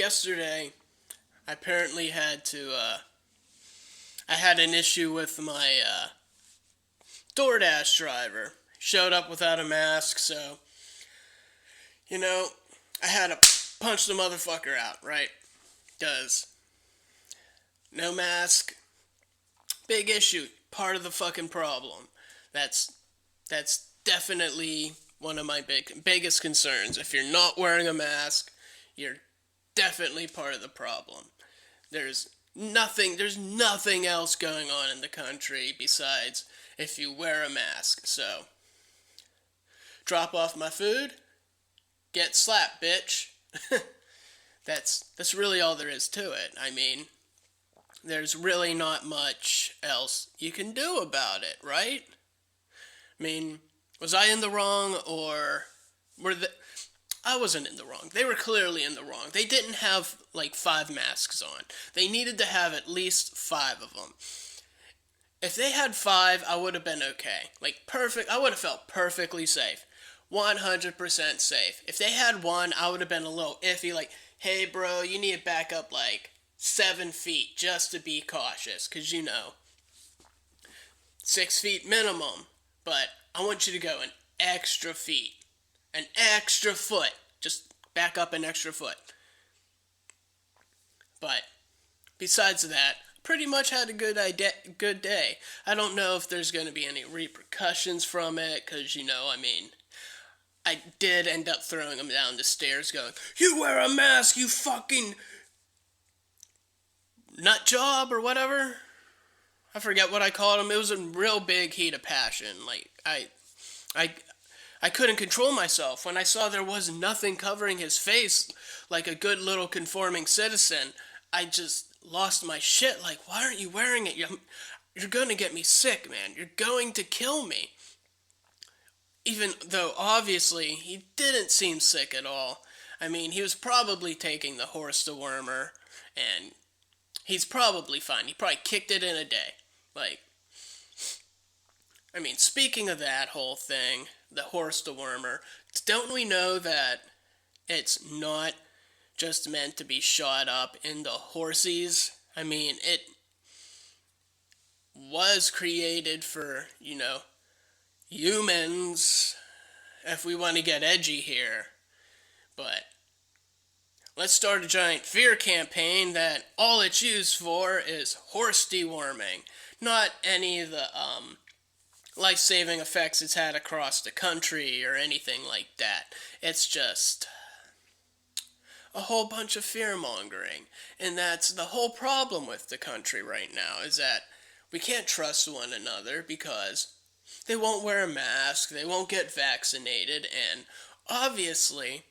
yesterday, I apparently I had an issue with my DoorDash driver. Showed up without a mask, so, you know, I had to punch the motherfucker out, right? Because no mask, big issue, part of the fucking problem. That's that's definitely one of my biggest concerns. If you're not wearing a mask, you're definitely part of the problem. There's nothing else going on in the country besides if you wear a mask. So, drop off my food, get slapped, bitch. That's really all there is to it. I mean, there's really not much else you can do about it, right? I mean, was I in the wrong, or were the I wasn't in the wrong. They were clearly in the wrong. They didn't have like 5 masks on. They needed to have at least 5 of them. If they had 5, I would have been okay. Like perfect. I would have felt perfectly safe. 100% safe. If they had one, I would have been a little iffy. Like, hey, bro, you need to back up like 7 feet just to be cautious, cause 6 feet minimum. But I want you to go an extra feet. An extra foot. Just back up an extra foot. But besides that, pretty much had a good day. I don't know if there's going to be any repercussions from it, because, I mean, I did end up throwing him down the stairs going, "You wear a mask, you fucking nut job," or whatever. I forget what I called him. It was a real big heat of passion. Like, I I couldn't control myself when I saw there was nothing covering his face like a good little conforming citizen. I just lost my shit. Like, why aren't you wearing it? You're gonna get me sick, man. You're going to kill me. Even though, obviously, he didn't seem sick at all. I mean, he was probably taking the horse dewormer, and he's probably fine. He probably kicked it in a day. Like, I mean, speaking of that whole thing, the horse dewormer, don't we know that it's not just meant to be shot up into horsies? I mean, it was created for, humans, if we want to get edgy here. But let's start a giant fear campaign that all it's used for is horse deworming, not any of the life-saving effects it's had across the country or anything like that. It's just a whole bunch of fear-mongering. And that's the whole problem with the country right now, is that we can't trust one another because they won't wear a mask, they won't get vaccinated, and obviously,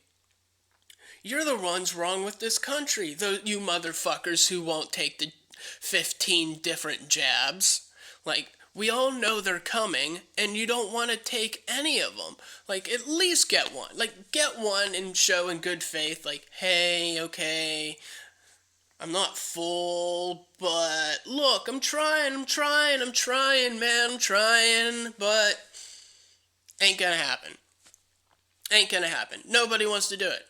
you're the ones wrong with this country. You motherfuckers who won't take the 15 different jabs. Like, we all know they're coming, and you don't want to take any of them. Like, at least get one. Like, get one and show in good faith, like, hey, okay, I'm not full, but look, I'm trying, man, I'm trying, but ain't gonna happen. Ain't gonna happen. Nobody wants to do it.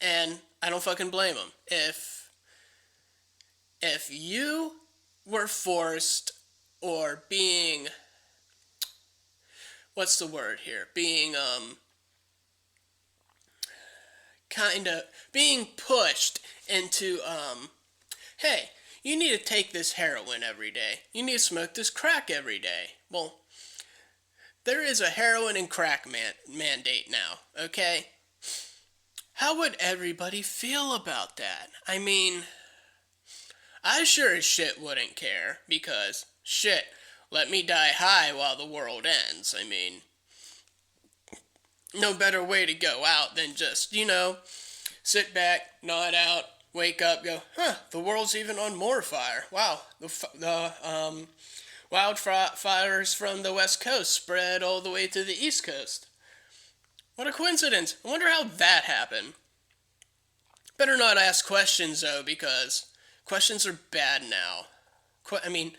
And I don't fucking blame them. If you were forced, or being, what's the word here? Being, kind of, being pushed into, hey, you need to take this heroin every day. You need to smoke this crack every day. Well, there is a heroin and crack mandate now, okay? How would everybody feel about that? I mean, I sure as shit wouldn't care, because, shit, let me die high while the world ends. I mean, no better way to go out than just, sit back, nod out, wake up, go, the world's even on more fire. Wow, the wildfires from the West Coast spread all the way to the East Coast. What a coincidence. I wonder how that happened. Better not ask questions, though, because questions are bad now. I mean,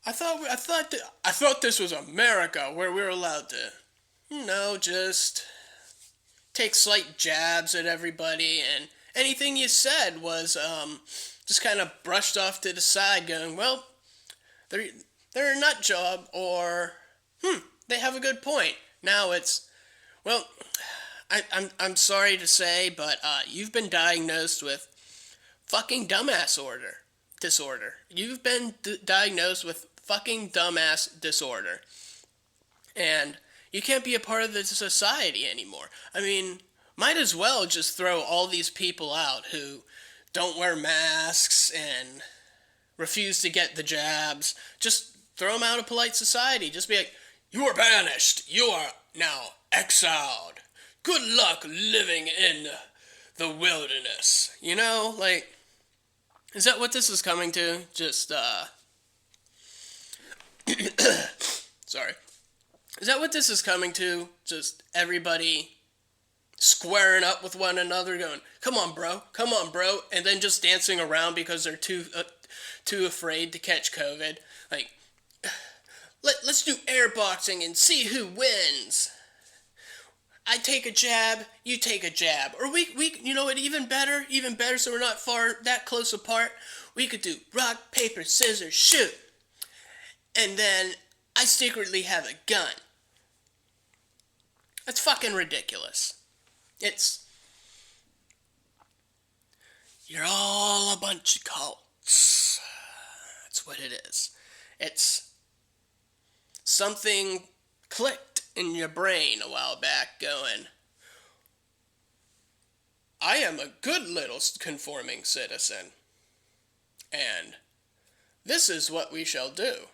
I thought this was America, where we were allowed to, just take slight jabs at everybody, and anything you said was just kind of brushed off to the side, going, well, they're a nut job, or they have a good point. Now it's, well, I'm sorry to say, but you've been diagnosed with fucking disorder. You've been diagnosed with fucking dumbass disorder. And you can't be a part of the society anymore. I mean, might as well just throw all these people out who don't wear masks and refuse to get the jabs. Just throw them out of polite society. Just be like, you are banished. You are now exiled. Good luck living in the wilderness. You know, like, is that what this is coming to? Just, sorry. Is that what this is coming to? Just everybody squaring up with one another, going, come on, bro, and then just dancing around because they're too afraid to catch COVID. Like, let's do airboxing and see who wins. I take a jab, you take a jab. Or we you know what, even better, so we're not that close apart, we could do rock, paper, scissors, shoot. And then I secretly have a gun. That's fucking ridiculous. You're all a bunch of cults. That's what it is. It's something clicked in your brain a while back going, I am a good little conforming citizen, and this is what we shall do.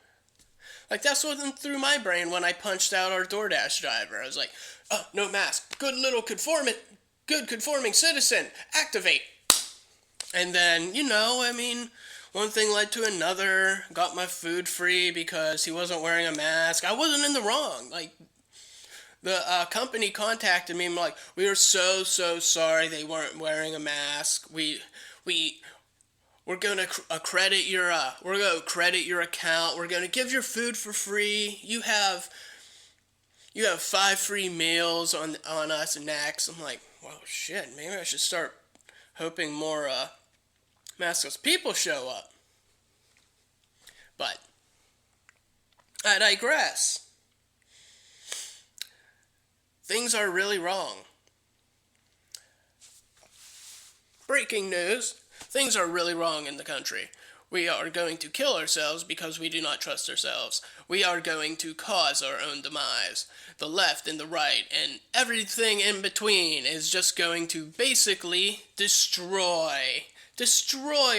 Like, that's what went through my brain when I punched out our DoorDash driver. I was like, oh, no mask. Good conforming citizen. Activate. And then, one thing led to another. Got my food free because he wasn't wearing a mask. I wasn't in the wrong. Like, the company contacted me and like, we are so sorry they weren't wearing a mask. We're gonna credit your account. We're gonna give your food for free. You have 5 free meals on us next. I'm like, well, shit. Maybe I should start hoping more maskless people show up. But I digress. Things are really wrong. Breaking news. Things are really wrong in the country. We are going to kill ourselves because we do not trust ourselves. We are going to cause our own demise. The left and the right and everything in between is just going to basically destroy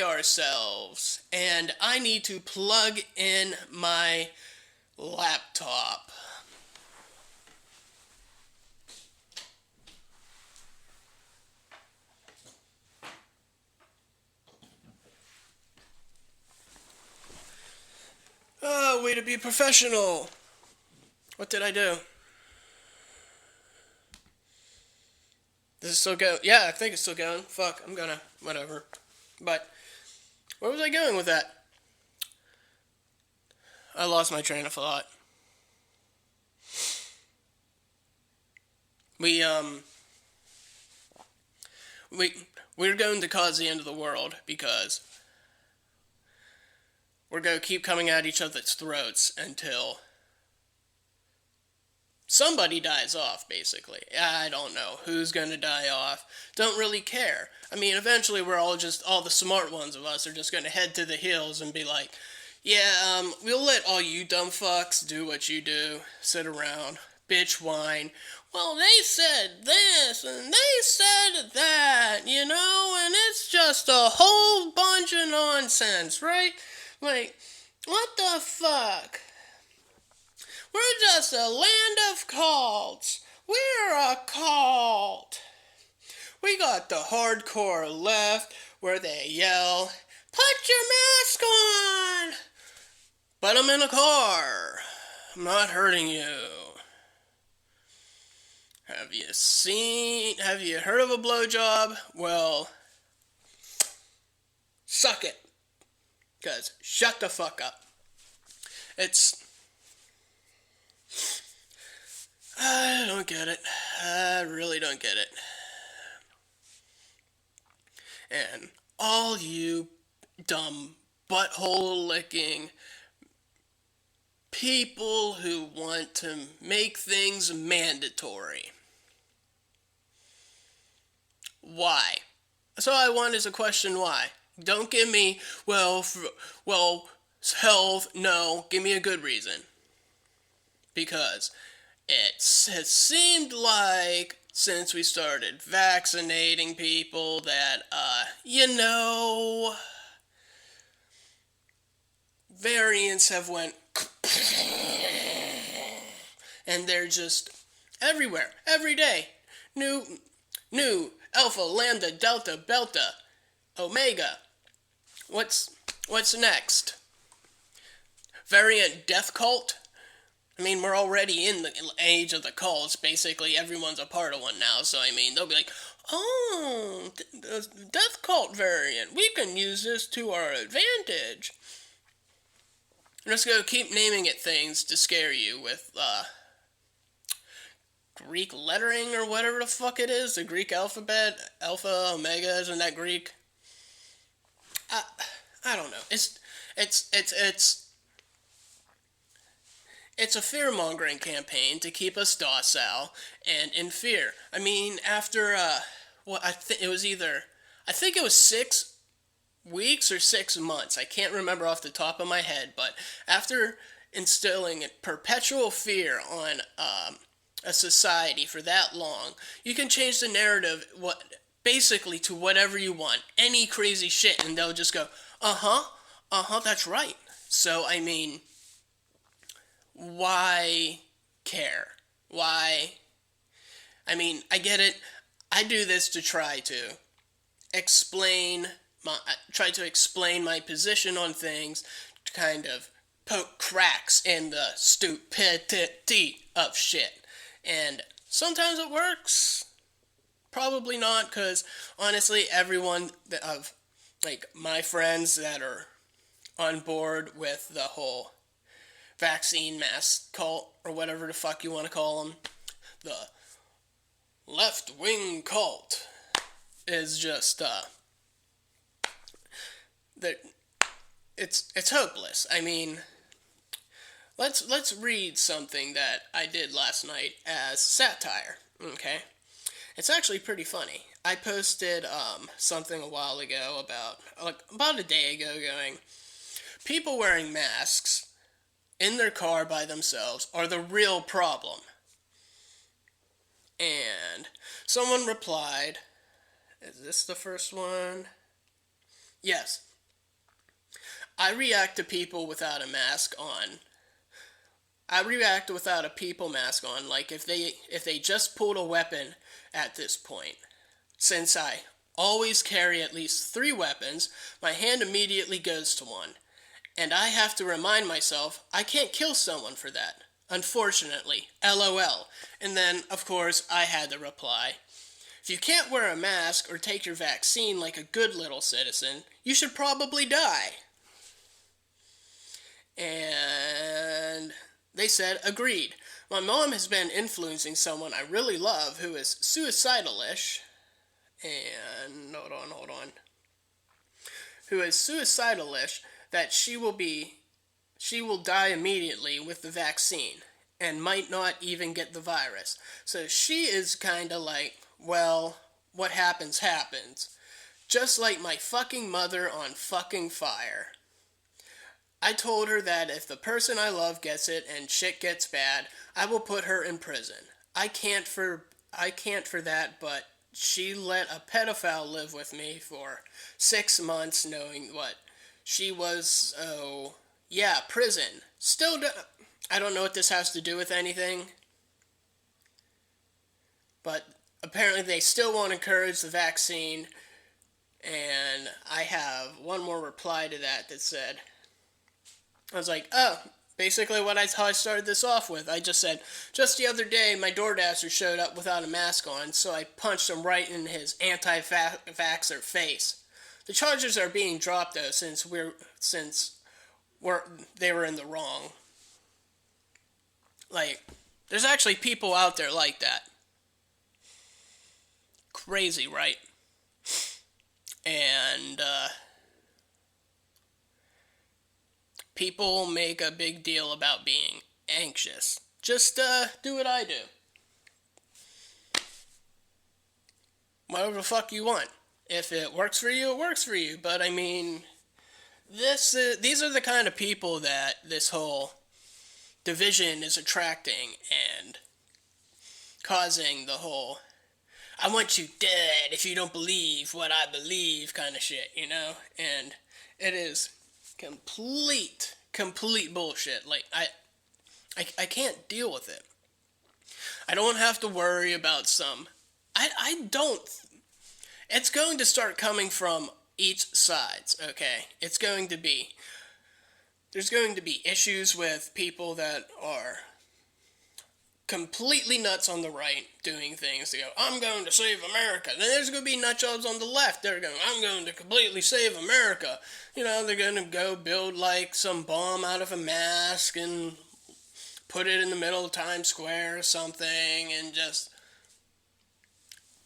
ourselves. And I need to plug in my laptop. Oh, way to be professional. What did I do? Does it still go? Yeah, I think it's still going. Fuck, whatever. But, where was I going with that? I lost my train of thought. We're going to cause the end of the world because we're going to keep coming at each other's throats until somebody dies off, basically. I don't know who's going to die off. Don't really care. I mean, eventually all the smart ones of us are just going to head to the hills and be like, yeah, we'll let all you dumb fucks do what you do. Sit around, bitch, whine. Well, they said this, and they said that, and it's just a whole bunch of nonsense, right? Like, what the fuck? We're just a land of cults. We're a cult. We got the hardcore left where they yell, put your mask on! But I'm in a car. I'm not hurting you. Have you heard of a blowjob? Well, suck it. 'Cause shut the fuck up. I don't get it. I really don't get it. And all you dumb butthole licking people who want to make things mandatory. Why? That's all I want is a question why. Don't give me, well, health, no, give me a good reason. Because has seemed like since we started vaccinating people that, variants have went and they're just everywhere, every day. New, alpha, lambda, delta, belta, omega. What's next? Variant death cult? I mean, we're already in the age of the cults. Basically, everyone's a part of one now. So, I mean, they'll be like, oh, the death cult variant. We can use this to our advantage. I'm just going to keep naming it things to scare you with Greek lettering or whatever the fuck it is. The Greek alphabet. Alpha, omega, isn't that Greek? I don't know. It's a fear-mongering campaign to keep us docile and in fear. I mean, after, I think it was 6 weeks or 6 months. I can't remember off the top of my head, but after instilling perpetual fear on a society for that long, you can change the narrative basically to whatever you want. Any crazy shit, and they'll just go, that's right. So, I mean, why care? Why? I mean, I get it. I do this to try to explain my position on things, to kind of poke cracks in the stupidity of shit. And sometimes it works. Probably not, because honestly, everyone of my friends that are on board with the whole vaccine mask cult, or whatever the fuck you want to call them, the left-wing cult, is just that it's hopeless. I mean, let's read something that I did last night as satire. Okay, it's actually pretty funny. I posted something a while ago about a day ago, going, people wearing masks in their car by themselves are the real problem. And someone replied, is this the first one? Yes. I react to people without a mask on. I react without a people mask on, like if they just pulled a weapon at this point. Since I always carry at least 3 weapons, my hand immediately goes to one. And I have to remind myself I can't kill someone for that. Unfortunately. LOL. And then, of course, I had to reply, if you can't wear a mask or take your vaccine like a good little citizen, you should probably die. And they said, agreed. My mom has been influencing someone I really love who is suicidal-ish. And, hold on. Who is suicidal-ish, that she will die immediately with the vaccine and might not even get the virus. So she is kind of like, well, what happens happens. Just like my fucking mother on fucking fire. I told her that if the person I love gets it and shit gets bad, I will put her in prison. I can't for that, but she let a pedophile live with me for 6 months knowing what she was, prison. I don't know what this has to do with anything. But apparently they still won't encourage the vaccine. And I have one more reply to that said, I was like, basically how I started this off with. I just said, just the other day, my DoorDasher showed up without a mask on, so I punched him right in his anti-vaxxer face. The charges are being dropped though, since they were in the wrong. Like, There's actually people out there like that. Crazy, right? And people make a big deal about being anxious. Just do what I do. Whatever the fuck you want. If it works for you, it works for you. But I mean, these are the kind of people that this whole division is attracting and causing the whole "I want you dead if you don't believe what I believe" kind of shit, you know? And it is complete bullshit. Like, I can't deal with it. I don't have to worry about some. I don't. It's going to start coming from each sides, okay? There's going to be issues with people that are completely nuts on the right doing things to go, "I'm going to save America." Then there's going to be nutjobs on the left. They're going, "I'm going to completely save America." You know, they're going to go build like some bomb out of a mask and put it in the middle of Times Square or something and just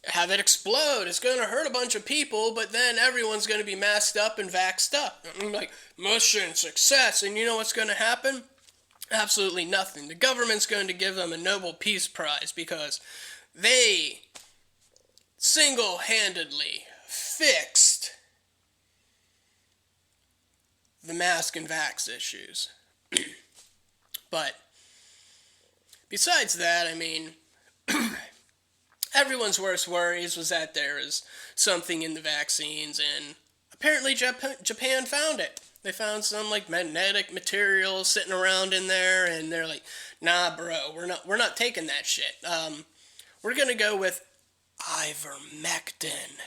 have it explode. It's going to hurt a bunch of people, but then everyone's going to be masked up and vaxxed up. I'm like, mission success. And you know what's going to happen? Absolutely nothing. The government's going to give them a Nobel Peace Prize because they single-handedly fixed the mask and vax issues. But besides that, I mean, everyone's worst worries was that there is something in the vaccines, and apparently Japan found it. They found some like magnetic material sitting around in there, and they're like, "Nah, bro, we're not taking that shit. We're gonna go with ivermectin."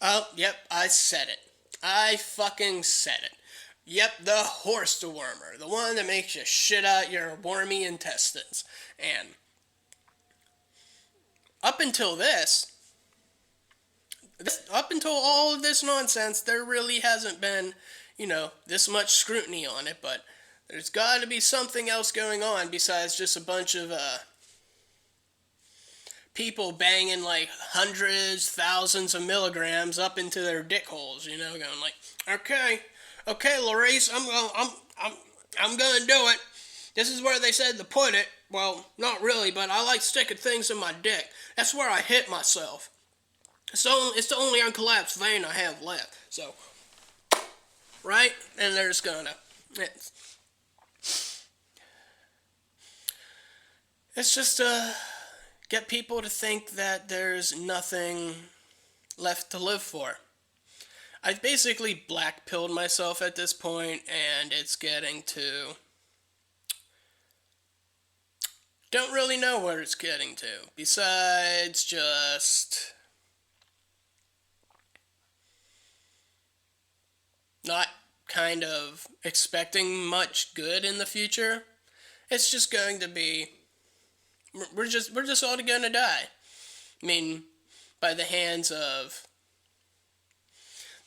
Oh, yep, I said it. I fucking said it. Yep, the horse dewormer, the one that makes you shit out your wormy intestines. And up until up until all of this nonsense, there really hasn't been, this much scrutiny on it, but there's got to be something else going on besides just a bunch of people banging like hundreds, thousands of milligrams up into their dick holes, going like, okay, Larice, I'm gonna do it. This is where they said to put it. Well, not really, but I like sticking things in my dick. That's where I hit myself. So it's the only uncollapsed vein I have left. So, right? And they're just gonna. It's just to get people to think that there's nothing left to live for. I've basically black-pilled myself at this point, and it's getting to... Don't really know where it's getting to, besides just not kind of expecting much good in the future. It's just going to be, we're just all gonna die. I mean, by the hands of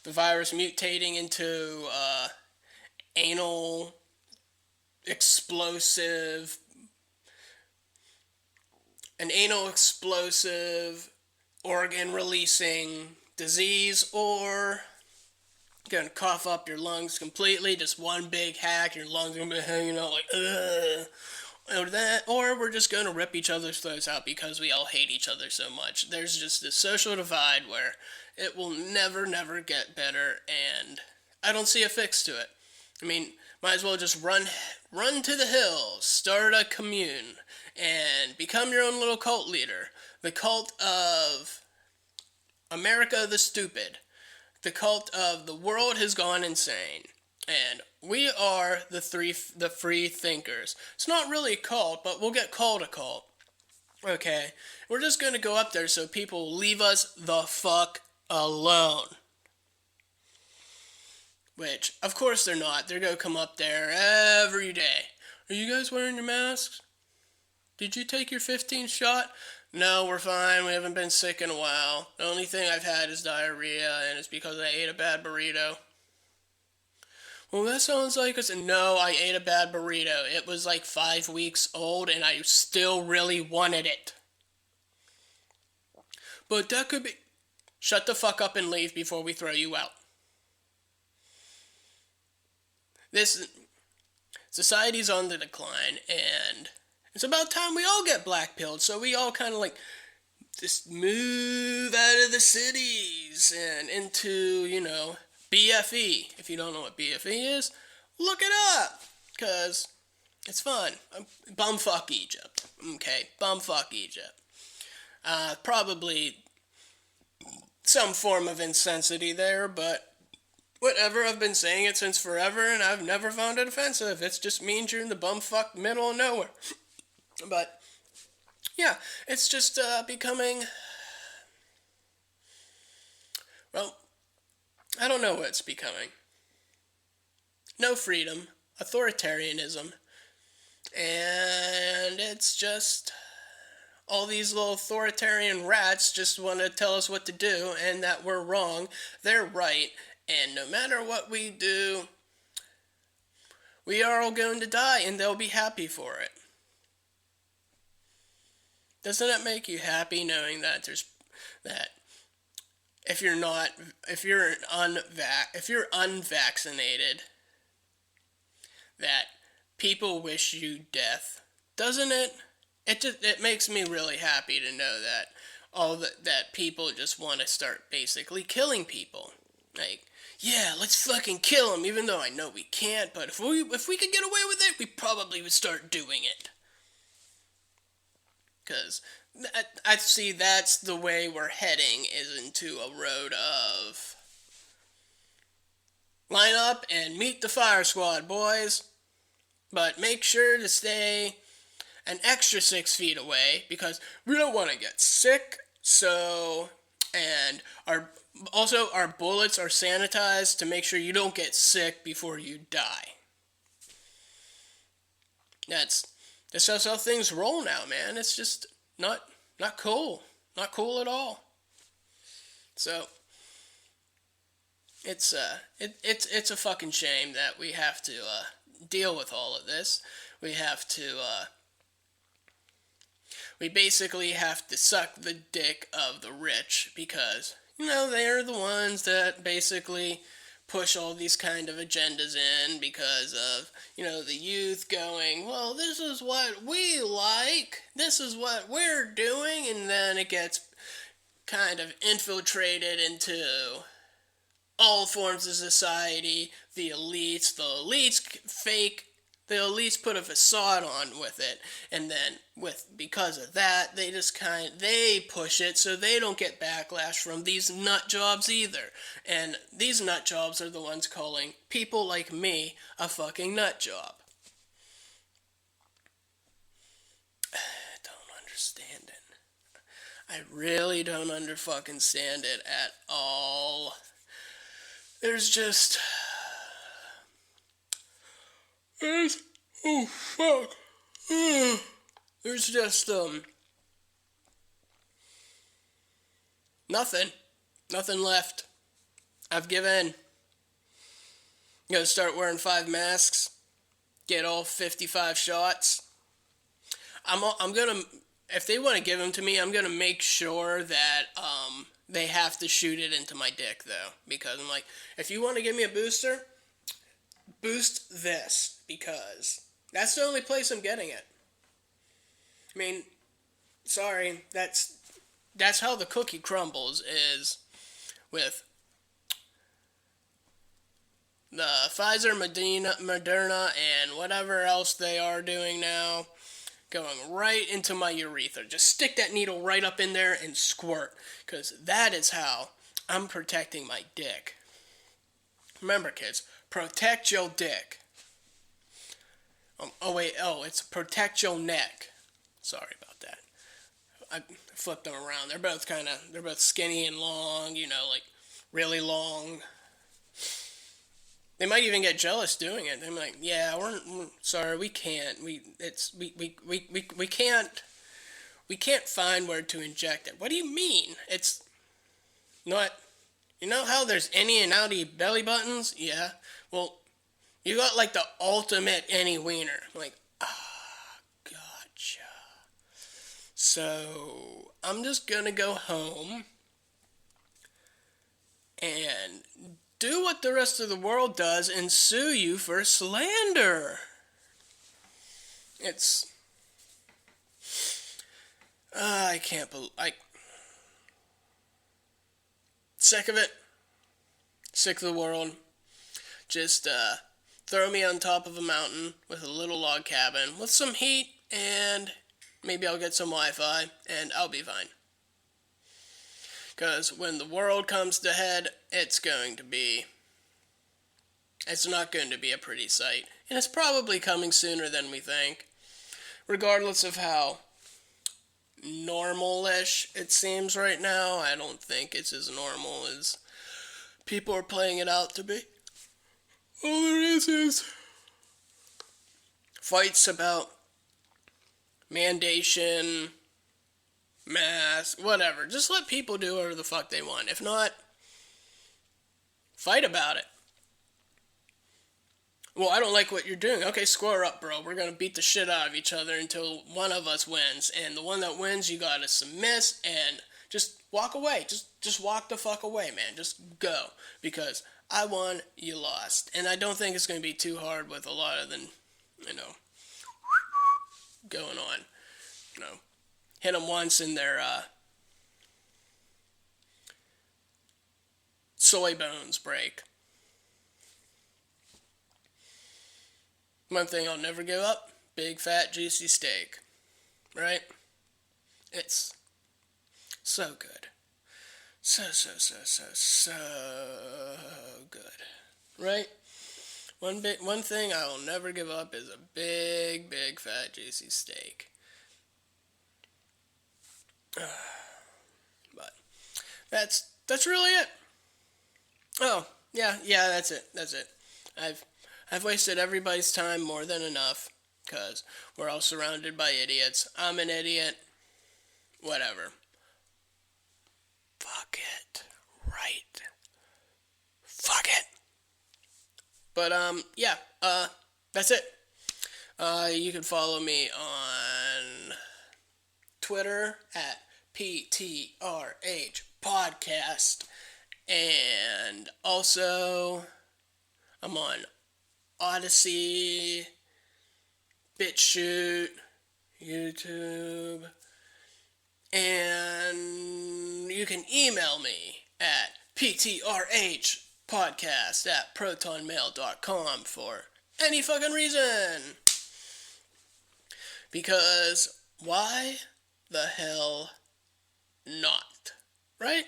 the virus mutating into anal explosive organ releasing disease, or gonna cough up your lungs completely, just one big hack, your lungs gonna be hanging out like ugh. Or we're just gonna rip each other's throats out because we all hate each other so much. There's just this social divide where it will never get better, and I don't see a fix to it. I mean, might as well just run to the hills, start a commune, and become your own little cult leader. The cult of America the Stupid. The cult of the world has gone insane. And we are the free thinkers. It's not really a cult, but we'll get called a cult. Okay? We're just going to go up there so people leave us the fuck alone. Which, of course they're not. They're going to come up there every day. "Are you guys wearing your masks? Did you take your 15th shot?" "No, we're fine. We haven't been sick in a while. The only thing I've had is diarrhea, and it's because I ate a bad burrito." Well, that sounds like it's no. I ate a bad burrito. It was like 5 weeks old, and I still really wanted it. But that could be. Shut the fuck up and leave before we throw you out. This society's on the decline, and it's about time we all get black pilled. So we all kind of like just move out of the cities and into, BFE. If you don't know what BFE is, look it up, because it's fun. Bumfuck Egypt. Okay, bumfuck Egypt. Probably some form of insensitivity there, but whatever. I've been saying it since forever, and I've never found it offensive. It just means you're in the bumfuck middle of nowhere. But yeah, it's just becoming. Well, I don't know what it's becoming. No freedom, authoritarianism, and it's just all these little authoritarian rats just want to tell us what to do and that we're wrong, they're right, and no matter what we do, we are all going to die and they'll be happy for it. Doesn't it make you happy knowing that that if you're unvaccinated, that people wish you death? Doesn't it? It makes me really happy to know that people just want to start basically killing people. Like, yeah, let's fucking kill them, even though I know we can't. But if we could get away with it, we probably would start doing it. Because I see that's the way we're heading, is into a road of line up and meet the fire squad, boys. But make sure to stay an extra 6 feet away, because we don't want to get sick. So, and our bullets are sanitized to make sure you don't get sick before you die. That's just how things roll now, man. It's just not cool. Not cool at all. So it's a fucking shame that we have to deal with all of this. We have to we basically have to suck the dick of the rich, because they're the ones that basically push all these kind of agendas in, because of the youth going, well, this is what we like, this is what we're doing, and then it gets kind of infiltrated into all forms of society. The elites put a facade on with it, and then because of that, they push it so they don't get backlash from these nut jobs either. And these nut jobs are the ones calling people like me a fucking nut job. I don't understand it. I really don't fucking stand it at all. There's just oh fuck. There's just nothing left. I've given. I'm gonna start wearing 5 masks. Get all 55 shots. I'm gonna, if they want to give them to me, I'm gonna make sure that they have to shoot it into my dick, though, because I'm like, if you want to give me a booster, boost this, because that's the only place I'm getting it. I mean, sorry, that's how the cookie crumbles, is with the Pfizer, Moderna, and whatever else they are doing now, going right into my urethra. Just stick that needle right up in there and squirt, because that is how I'm protecting my dick. Remember, kids, protect your dick. It's protect your neck. Sorry about that. I flipped them around. They're both skinny and long, like really long. They might even get jealous doing it. They're like, yeah, we're sorry, we can't. We can't find where to inject it. What do you mean? It's not. You know how there's innie and outie belly buttons? Yeah. Well, You got like the ultimate any wiener. Like, gotcha. So, I'm just gonna go home and do what the rest of the world does and sue you for slander. It's... I can't believe... Sick of it. Sick of the world. Just, throw me on top of a mountain with a little log cabin with some heat, and maybe I'll get some Wi-Fi, and I'll be fine. Because when the world comes to head, it's not going to be a pretty sight. And it's probably coming sooner than we think. Regardless of how normal-ish it seems right now, I don't think it's as normal as people are playing it out to be. All there is fights about mandation, mask, whatever. Just let people do whatever the fuck they want. If not, fight about it. Well, I don't like what you're doing. Okay, square up, bro. We're gonna beat the shit out of each other until one of us wins. And the one that wins, you gotta submit and just walk away. Just walk the fuck away, man. Just go. Because I won, you lost. And I don't think it's gonna be too hard with a lot of the, going on. Hit them once and their soy bones break. One thing I'll never give up, big fat juicy steak. Right? It's so good. So good. Right? One thing I will never give up is a big fat juicy steak. But that's really it. Oh, yeah, that's it. I've wasted everybody's time more than enough, because we're all surrounded by idiots. I'm an idiot. Whatever. Fuck it. Right. Fuck it. But, that's it. You can follow me on Twitter at PTRH Podcast. And also, I'm on Odyssey, BitChute, YouTube, and you can email me at ptrhpodcast@protonmail.com for any fucking reason. Because why the hell not? Right?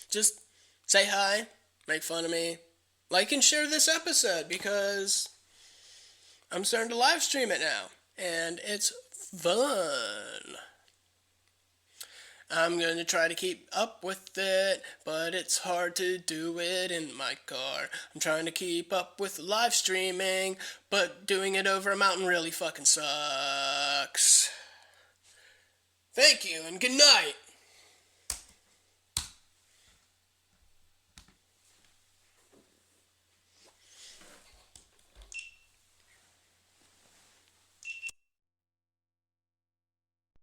Just say hi, make fun of me, like and share this episode, because I'm starting to live stream it now, and it's fun. I'm going to try to keep up with it, but it's hard to do it in my car. I'm trying to keep up with live streaming, but doing it over a mountain really fucking sucks. Thank you, and good night.